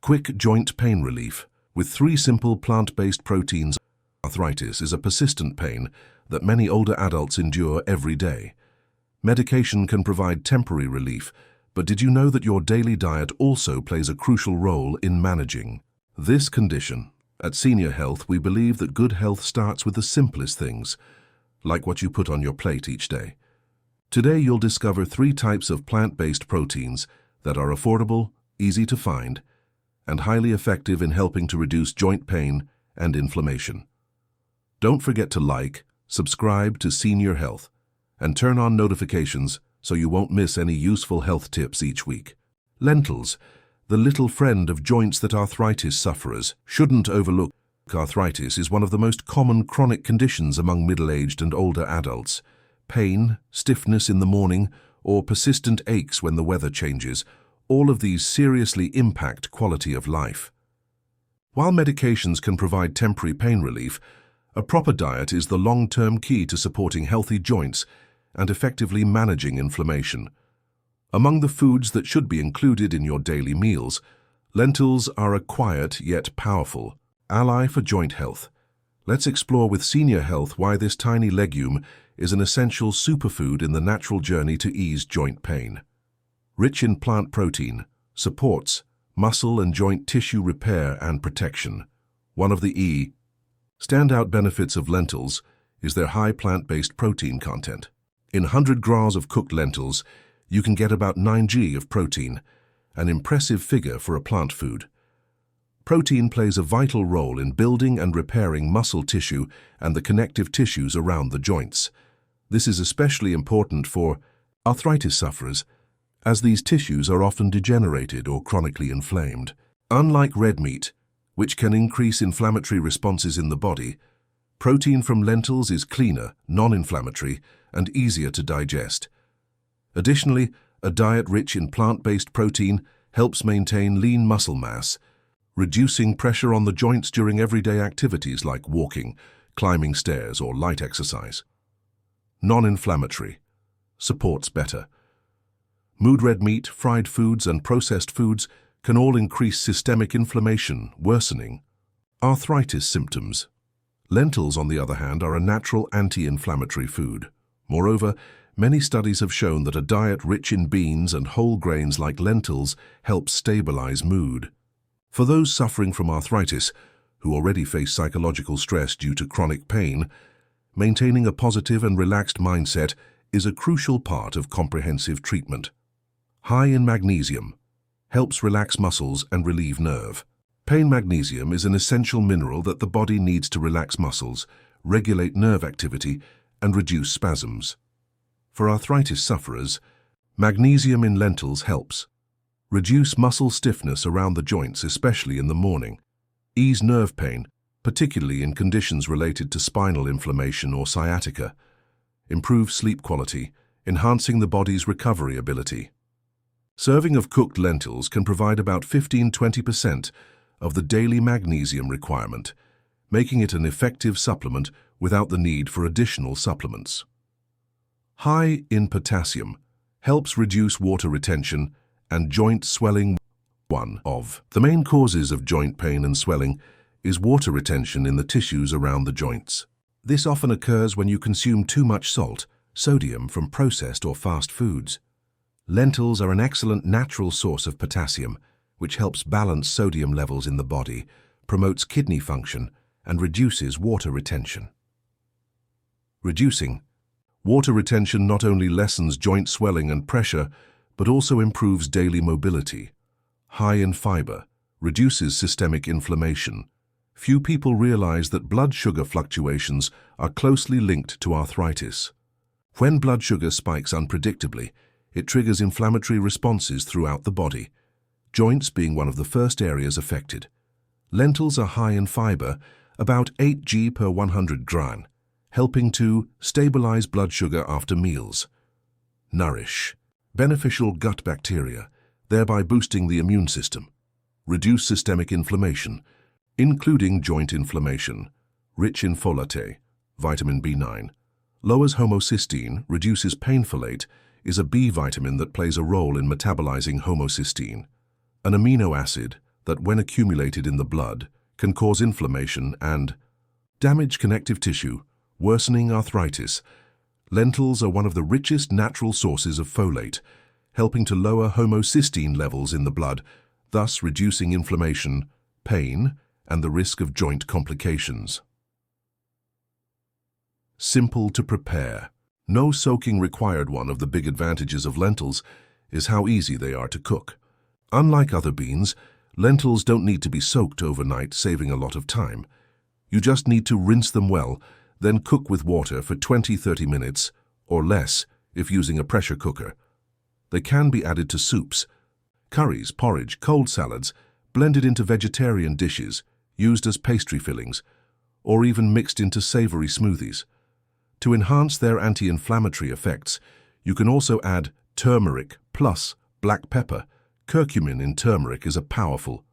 Quick joint pain relief with 3 simple plant-based proteins. Arthritis is a persistent pain that many older adults endure every day. Medication can provide temporary relief, but did you know that your daily diet also plays a crucial role in managing this condition? At Senior Health, we believe that good health starts with the simplest things, like what you put on your plate each day. Today, you'll discover 3 types of plant-based proteins that are affordable, easy to find, and highly effective in helping to reduce joint pain and inflammation. Don't forget to like, subscribe to Senior Health, and turn on notifications so you won't miss any useful health tips each week. Lentils, the little friend of joints that arthritis sufferers shouldn't overlook. Arthritis is one of the most common chronic conditions among middle-aged and older adults. Pain, stiffness in the morning, or persistent aches when the weather changes, all of these seriously impact quality of life. While medications can provide temporary pain relief, a proper diet is the long-term key to supporting healthy joints and effectively managing inflammation. Among the foods that should be included in your daily meals, lentils are a quiet yet powerful ally for joint health. Let's explore with Senior Health why this tiny legume is an essential superfood in the natural journey to ease joint pain. Rich in plant protein, supports muscle and joint tissue repair and protection. One of the standout benefits of lentils is their high plant-based protein content. In 100 grams of cooked lentils, you can get about 9 g of protein, an impressive figure for a plant food. Protein plays a vital role in building and repairing muscle tissue and the connective tissues around the joints. This is especially important for arthritis sufferers, as these tissues are often degenerated or chronically inflamed. Unlike red meat, which can increase inflammatory responses in the body, protein from lentils is cleaner, non-inflammatory, and easier to digest. Additionally, a diet rich in plant-based protein helps maintain lean muscle mass, reducing pressure on the joints during everyday activities like walking, climbing stairs, or light exercise. Non-inflammatory, supports better. Mood red meat, fried foods, and processed foods can all increase systemic inflammation, worsening arthritis symptoms. Lentils, on the other hand, are a natural anti-inflammatory food. Moreover, many studies have shown that a diet rich in beans and whole grains like lentils helps stabilize mood. For those suffering from arthritis, who already face psychological stress due to chronic pain, maintaining a positive and relaxed mindset is a crucial part of comprehensive treatment. High in magnesium, helps relax muscles and relieve nerve. Pain magnesium is an essential mineral that the body needs to relax muscles, regulate nerve activity, and reduce spasms. For arthritis sufferers, magnesium in lentils helps reduce muscle stiffness around the joints, especially in the morning, ease nerve pain, particularly in conditions related to spinal inflammation or sciatica, improve sleep quality, enhancing the body's recovery ability. Serving of cooked lentils can provide about 15–20% of the daily magnesium requirement, making it an effective supplement without the need for additional supplements. High in potassium, helps reduce water retention and joint swelling. One of the main causes of joint pain and swelling is water retention in the tissues around the joints. This often occurs when you consume too much salt, sodium from processed or fast foods. Lentils are an excellent natural source of potassium, which helps balance sodium levels in the body, promotes kidney function, and reduces water retention. Reducing water retention not only lessens joint swelling and pressure, but also improves daily mobility. High in fiber, reduces systemic inflammation. Few people realize that blood sugar fluctuations are closely linked to arthritis. When blood sugar spikes unpredictably, it triggers inflammatory responses throughout the body, joints being one of the first areas affected. Lentils are high in fiber, about 8 g per 100 gram, helping to stabilize blood sugar after meals. Nourish beneficial gut bacteria, thereby boosting the immune system. Reduce systemic inflammation, including joint inflammation. Rich in folate, vitamin B9. Lowers homocysteine, reduces pain. Folate is a B vitamin that plays a role in metabolizing homocysteine. An amino acid, that, when accumulated in the blood, can cause inflammation and damage connective tissue, worsening arthritis. Lentils are one of the richest natural sources of folate, helping to lower homocysteine levels in the blood, thus reducing inflammation, pain, and the risk of joint complications. Simple to prepare. No soaking required. One of the big advantages of lentils is how easy they are to cook. Unlike other beans, lentils don't need to be soaked overnight, saving a lot of time. You just need to rinse them well, then cook with water for 20–30 minutes, or less if using a pressure cooker. They can be added to soups, curries, porridge, cold salads, blended into vegetarian dishes, used as pastry fillings, or even mixed into savory smoothies. To enhance their anti-inflammatory effects, you can also add turmeric plus black pepper. Curcumin in turmeric is a powerful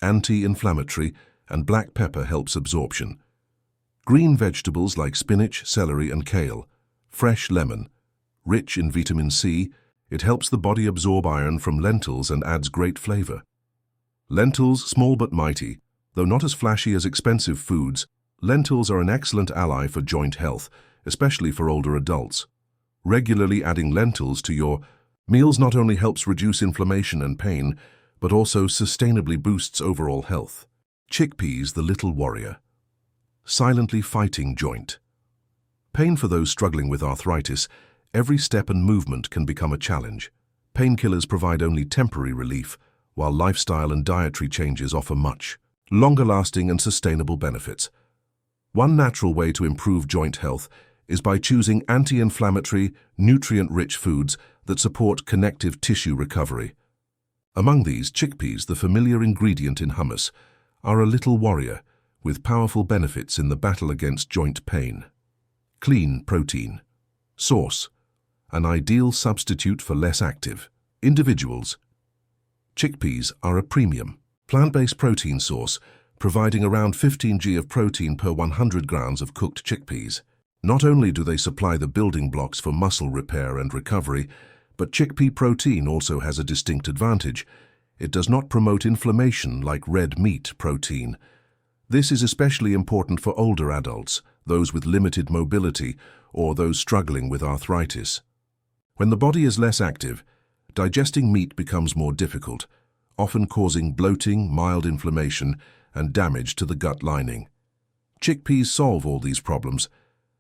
anti-inflammatory, and black pepper helps absorption. Green vegetables like spinach, celery, and kale. Fresh lemon. Rich in vitamin C, it helps the body absorb iron from lentils and adds great flavor. Lentils, small but mighty. Though not as flashy as expensive foods, lentils are an excellent ally for joint health, especially for older adults. Regularly adding lentils to your meals not only helps reduce inflammation and pain, but also sustainably boosts overall health. Chickpeas, the little warrior. Silently fighting joint pain. For those struggling with arthritis, every step and movement can become a challenge. Painkillers provide only temporary relief, while lifestyle and dietary changes offer much longer-lasting and sustainable benefits. One natural way to improve joint health is by choosing anti-inflammatory, nutrient-rich foods that support connective tissue recovery. Among these, chickpeas, the familiar ingredient in hummus, are a little warrior with powerful benefits in the battle against joint pain. Clean protein. Source: an ideal substitute for less active individuals. Chickpeas are a premium plant-based protein source, providing around 15 g of protein per 100 grams of cooked chickpeas. Not only do they supply the building blocks for muscle repair and recovery, but chickpea protein also has a distinct advantage. It does not promote inflammation like red meat protein. This is especially important for older adults, those with limited mobility, or those struggling with arthritis. When the body is less active, digesting meat becomes more difficult, often causing bloating, mild inflammation, and damage to the gut lining. Chickpeas solve all these problems.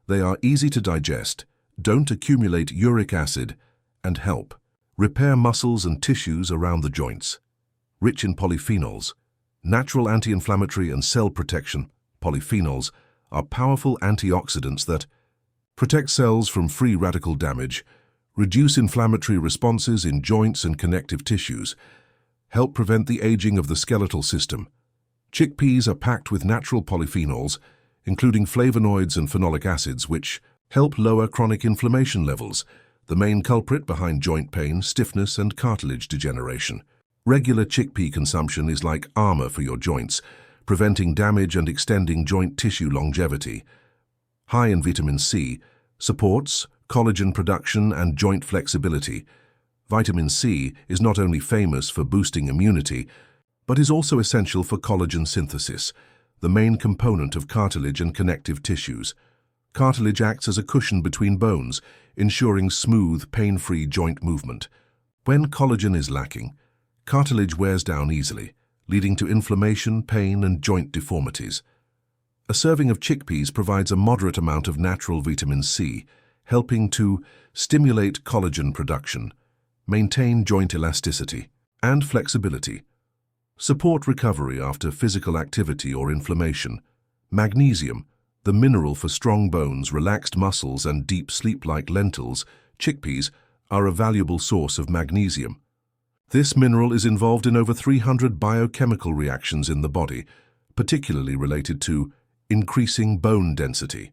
They are easy to digest, don't accumulate uric acid, and help repair muscles and tissues around the joints. Rich in polyphenols, natural anti-inflammatory and cell protection. Polyphenols are powerful antioxidants that protect cells from free radical damage, reduce inflammatory responses in joints and connective tissues, help prevent the aging of the skeletal system. Chickpeas are packed with natural polyphenols, including flavonoids and phenolic acids, which help lower chronic inflammation levels, the main culprit behind joint pain, stiffness, and cartilage degeneration. Regular chickpea consumption is like armor for your joints, preventing damage and extending joint tissue longevity. High in vitamin C, supports collagen production and joint flexibility. Vitamin C is not only famous for boosting immunity, but is also essential for collagen synthesis, the main component of cartilage and connective tissues. Cartilage acts as a cushion between bones, ensuring smooth, pain-free joint movement. When collagen is lacking, cartilage wears down easily, leading to inflammation, pain, and joint deformities. A serving of chickpeas provides a moderate amount of natural vitamin C, helping to stimulate collagen production, maintain joint elasticity and flexibility, support recovery after physical activity or inflammation. Magnesium, the mineral for strong bones, relaxed muscles, and deep sleep. Like lentils, chickpeas are a valuable source of magnesium. This mineral is involved in over 300 biochemical reactions in the body, particularly related to increasing bone density,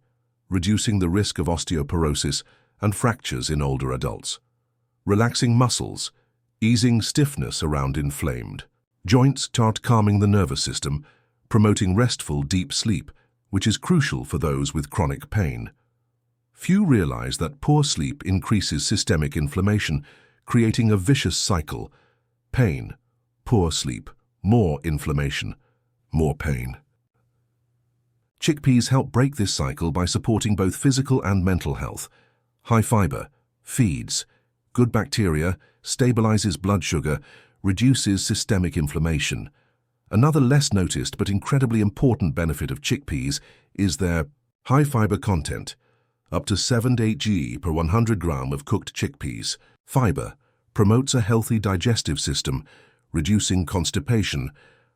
reducing the risk of osteoporosis and fractures in older adults, relaxing muscles, easing stiffness around inflamed joints, calming the nervous system, promoting restful, deep sleep, which is crucial for those with chronic pain. Few realize that poor sleep increases systemic inflammation, creating a vicious cycle. Pain, poor sleep, more inflammation, more pain. Chickpeas help break this cycle by supporting both physical and mental health. High fiber, feeds, good bacteria, stabilizes blood sugar, reduces systemic inflammation. Another less noticed but incredibly important benefit of chickpeas is their high fiber content, up to 7-8 g per 100 gram of cooked chickpeas. Fiber promotes a healthy digestive system, reducing constipation,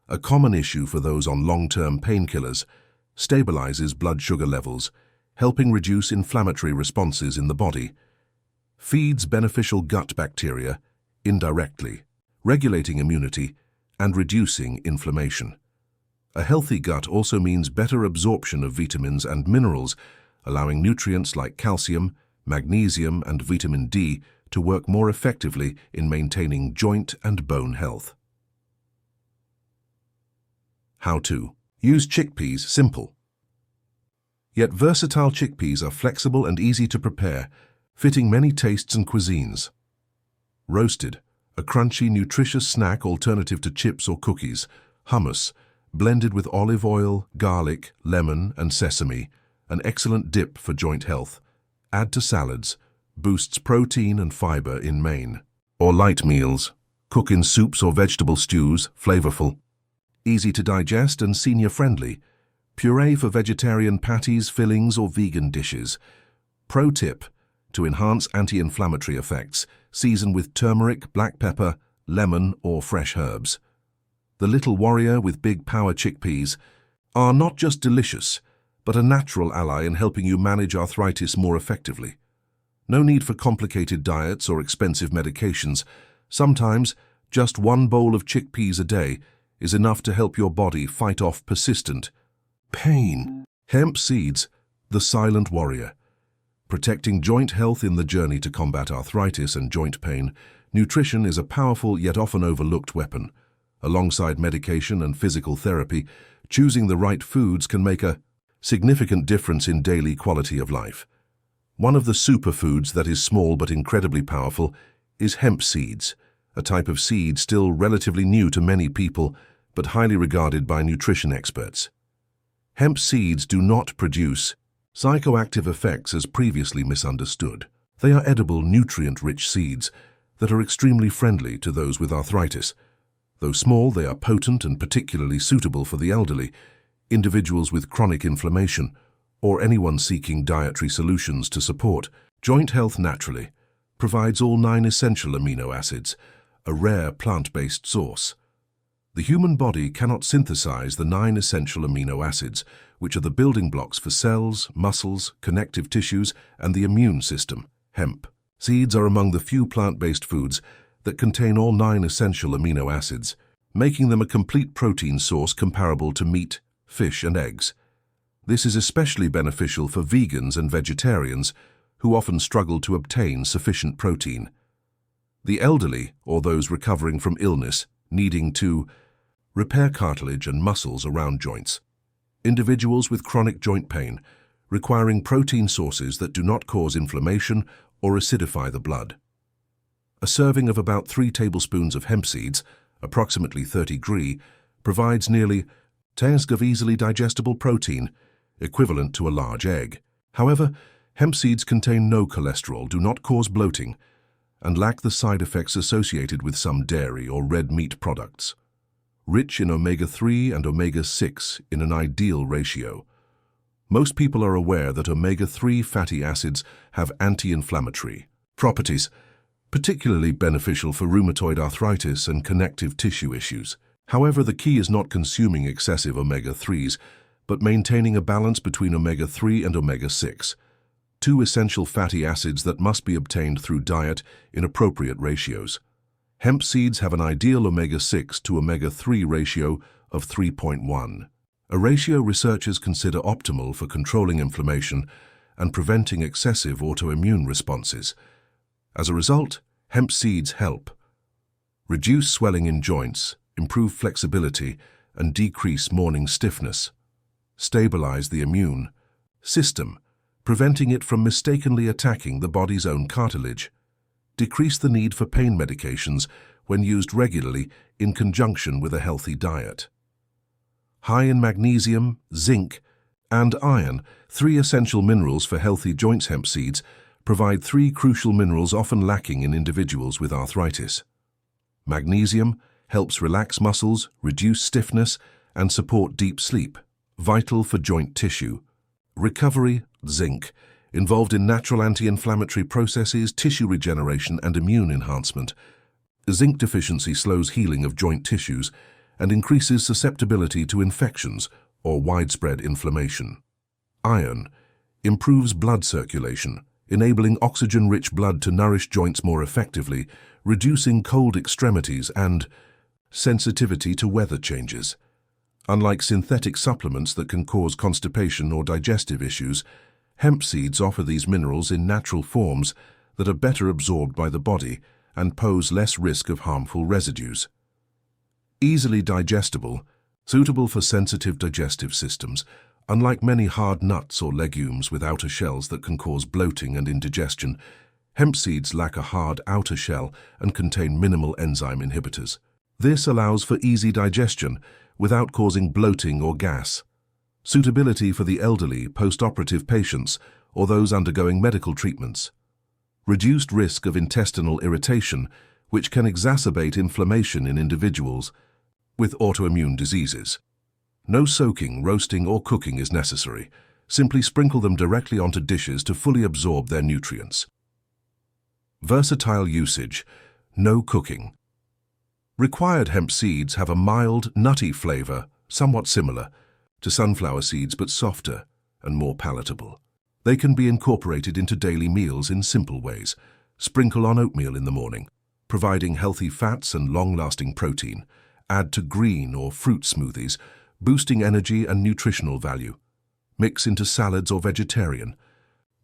a common issue for those on long-term painkillers, stabilizes blood sugar levels, helping reduce inflammatory responses in the body. Feeds beneficial gut bacteria indirectly, regulating immunity and reducing inflammation. A healthy gut also means better absorption of vitamins and minerals, allowing nutrients like calcium, magnesium, and vitamin D to work more effectively in maintaining joint and bone health. How to use chickpeas. Simple. Yet versatile chickpeas are flexible and easy to prepare, fitting many tastes and cuisines. Roasted, a crunchy, nutritious snack alternative to chips or cookies. Hummus, blended with olive oil, garlic, lemon, and sesame, an excellent dip for joint health. Add to salads, boosts protein and fiber in main. Or light meals, cook in soups or vegetable stews, flavorful. Easy to digest and senior-friendly. Puree for vegetarian patties, fillings, or vegan dishes. Pro tip: to enhance anti-inflammatory effects, season with turmeric, black pepper, lemon, or fresh herbs. The little warrior with big power chickpeas are not just delicious, but a natural ally in helping you manage arthritis more effectively. No need for complicated diets or expensive medications. Sometimes, just one bowl of chickpeas a day is enough to help your body fight off persistent pain. Hemp seeds, the silent warrior. Protecting joint health in the journey to combat arthritis and joint pain, nutrition is a powerful yet often overlooked weapon. Alongside medication and physical therapy, choosing the right foods can make a significant difference in daily quality of life. One of the superfoods that is small but incredibly powerful is hemp seeds, a type of seed still relatively new to many people but highly regarded by nutrition experts. Hemp seeds do not produce psychoactive effects as previously misunderstood. They are edible, nutrient-rich seeds that are extremely friendly to those with arthritis. Though small, they are potent and particularly suitable for the elderly, individuals with chronic inflammation, or anyone seeking dietary solutions to support joint health naturally. Provides all 9 essential amino acids, a rare plant-based source. The human body cannot synthesize the 9 essential amino acids, which are the building blocks for cells, muscles, connective tissues, and the immune system. Hemp seeds are among the few plant-based foods that contain all 9 essential amino acids, making them a complete protein source comparable to meat, fish, and eggs. This is especially beneficial for vegans and vegetarians, who often struggle to obtain sufficient protein. The elderly, or those recovering from illness, needing to repair cartilage and muscles around joints. Individuals with chronic joint pain, requiring protein sources that do not cause inflammation or acidify the blood. A serving of about 3 tablespoons of hemp seeds, approximately 30 g, provides nearly 10 g of easily digestible protein, equivalent to a large egg. However, hemp seeds contain no cholesterol, do not cause bloating, and lack the side effects associated with some dairy or red meat products. Rich in omega-3 and omega-6 in an ideal ratio. Most people are aware that omega-3 fatty acids have anti-inflammatory properties, particularly beneficial for rheumatoid arthritis and connective tissue issues. However, the key is not consuming excessive omega-3s, but maintaining a balance between omega-3 and omega-6, 2 essential fatty acids that must be obtained through diet in appropriate ratios. Hemp seeds have an ideal omega-6 to omega-3 ratio of 3.1, a ratio researchers consider optimal for controlling inflammation and preventing excessive autoimmune responses. As a result, hemp seeds help reduce swelling in joints, improve flexibility, and decrease morning stiffness, stabilize the immune system, preventing it from mistakenly attacking the body's own cartilage, decrease the need for pain medications when used regularly in conjunction with a healthy diet. High in magnesium, zinc, and iron, 3 essential minerals for healthy joints. Hemp seeds provide 3 crucial minerals often lacking in individuals with arthritis. Magnesium helps relax muscles, reduce stiffness, and support deep sleep, vital for joint tissue. Recovery. Zinc, involved in natural anti-inflammatory processes, tissue regeneration, and immune enhancement. Zinc deficiency slows healing of joint tissues and increases susceptibility to infections or widespread inflammation. Iron improves blood circulation, enabling oxygen-rich blood to nourish joints more effectively, reducing cold extremities and sensitivity to weather changes. Unlike synthetic supplements that can cause constipation or digestive issues, hemp seeds offer these minerals in natural forms that are better absorbed by the body and pose less risk of harmful residues. Easily digestible, suitable for sensitive digestive systems, unlike many hard nuts or legumes with outer shells that can cause bloating and indigestion, hemp seeds lack a hard outer shell and contain minimal enzyme inhibitors. This allows for easy digestion without causing bloating or gas. Suitability for the elderly, post-operative patients, or those undergoing medical treatments. Reduced risk of intestinal irritation, which can exacerbate inflammation in individuals with autoimmune diseases. No soaking, roasting, or cooking is necessary. Simply sprinkle them directly onto dishes to fully absorb their nutrients. Versatile usage. No cooking. Required hemp seeds have a mild, nutty flavor, somewhat similar to sunflower seeds but softer and more palatable. They can be incorporated into daily meals in simple ways. Sprinkle on oatmeal in the morning, providing healthy fats and long-lasting protein. Add to green or fruit smoothies, boosting energy and nutritional value. Mix into salads or vegetarian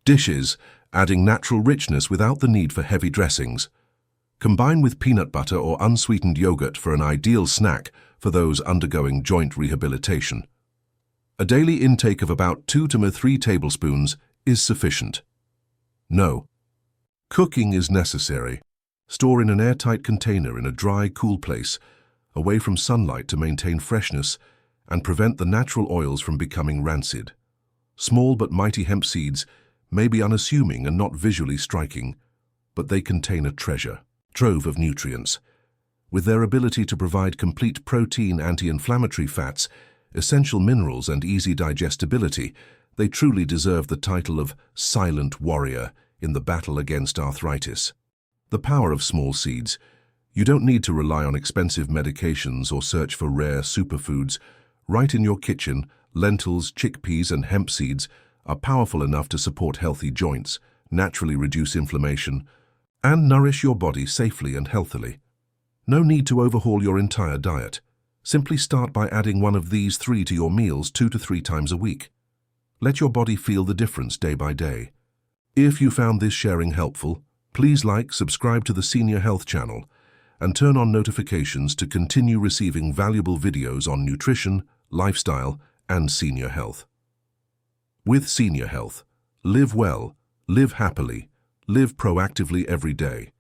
dishes, adding natural richness without the need for heavy dressings. Combine with peanut butter or unsweetened yogurt for an ideal snack for those undergoing joint rehabilitation. A daily intake of about 2 to 3 tablespoons is sufficient. No cooking is necessary. Store in an airtight container in a dry, cool place, away from sunlight to maintain freshness and prevent the natural oils from becoming rancid. Small but mighty hemp seeds may be unassuming and not visually striking, but they contain a treasure trove of nutrients. With their ability to provide complete protein, anti-inflammatory fats, essential minerals, and easy digestibility, they truly deserve the title of silent warrior in the battle against arthritis. The power of small seeds. You don't need to rely on expensive medications or search for rare superfoods. Right in your kitchen, lentils, chickpeas, and hemp seeds are powerful enough to support healthy joints, naturally reduce inflammation, and nourish your body safely and healthily. No need to overhaul your entire diet. Simply start by adding one of these 3 to your meals 2 to 3 times a week. Let your body feel the difference day by day. If you found this sharing helpful, please like, subscribe to the Senior Health channel, and turn on notifications to continue receiving valuable videos on nutrition, lifestyle, and senior health. With Senior Health, live well, live happily, live proactively every day.